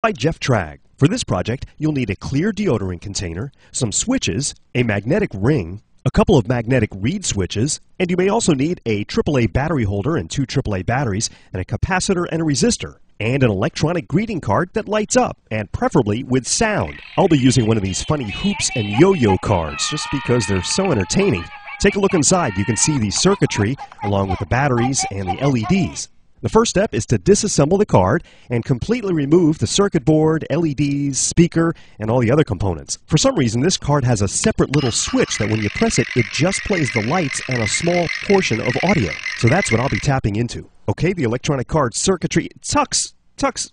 By Jeff Tragg. For this project, you'll need a clear deodorant container, some switches, a magnetic ring, a couple of magnetic reed switches, and you may also need a AAA battery holder and two AAA batteries, and a capacitor and a resistor, and an electronic greeting card that lights up, and preferably with sound. I'll be using one of these funny hoops and yo-yo cards just because they're so entertaining. Take a look inside. You can see the circuitry along with the batteries and the LEDs. The first step is to disassemble the card and completely remove the circuit board, LEDs, speaker, and all the other components. For some reason, this card has a separate little switch that when you press it, it just plays the lights and a small portion of audio. So that's what I'll be tapping into. Okay, the electronic card circuitry. Tux,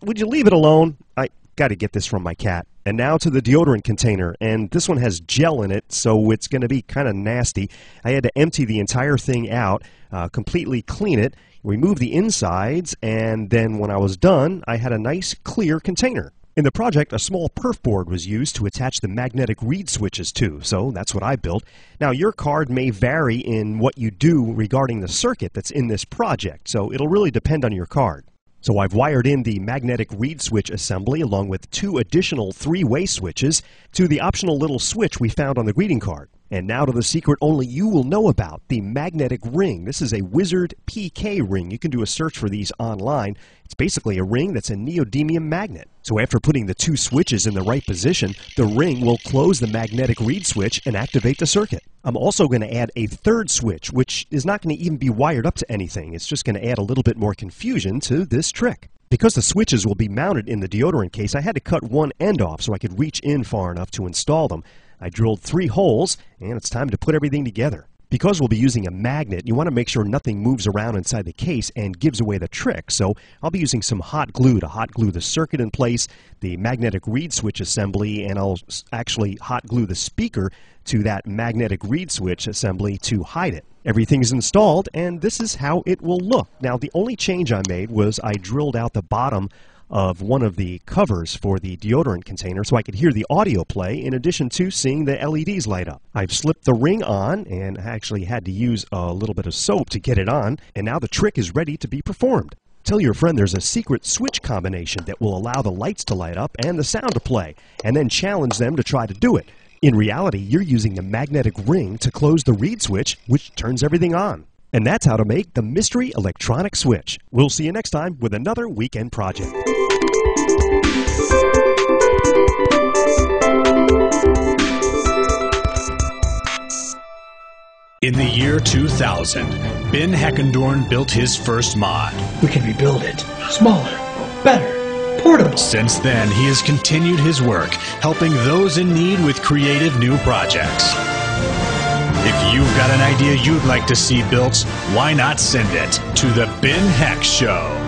would you leave it alone? I got to get this from my cat. And now to the deodorant container, and this one has gel in it, so it's going to be kind of nasty. I had to empty the entire thing out, completely clean it, remove the insides, and then when I was done, I had a nice clear container. In the project, a small perf board was used to attach the magnetic reed switches to, so that's what I built. Now, your card may vary in what you do regarding the circuit that's in this project, so it'll really depend on your card. So I've wired in the magnetic reed switch assembly along with two additional three-way switches to the optional little switch we found on the greeting card. And now to the secret only you will know about, the magnetic ring. This is a Wizard PK ring. You can do a search for these online. It's basically a ring that's a neodymium magnet. So after putting the two switches in the right position, the ring will close the magnetic reed switch and activate the circuit. I'm also going to add a third switch, which is not going to even be wired up to anything. It's just going to add a little bit more confusion to this trick. Because the switches will be mounted in the deodorant case, I had to cut one end off so I could reach in far enough to install them. I drilled 3 holes, and it's time to put everything together. Because we'll be using a magnet, you want to make sure nothing moves around inside the case and gives away the trick. So I'll be using some hot glue to hot glue the circuit in place, the magnetic reed switch assembly, and I'll actually hot glue the speaker to that magnetic reed switch assembly to hide it. Everything's installed, and this is how it will look. Now, the only change I made was I drilled out the bottom of one of the covers for the deodorant container so I could hear the audio play in addition to seeing the LEDs light up. I've slipped the ring on and actually had to use a little bit of soap to get it on, and now the trick is ready to be performed. Tell your friend there's a secret switch combination that will allow the lights to light up and the sound to play, and then challenge them to try to do it. In reality, you're using the magnetic ring to close the reed switch, which turns everything on. And that's how to make the mystery electronic switch. We'll see you next time with another weekend project. In the year 2000, Ben Heckendorn built his first mod. We can rebuild it. Smaller, better, portable. Since then, he has continued his work, helping those in need with creative new projects. If you've got an idea you'd like to see built, why not send it to the Ben Heck Show?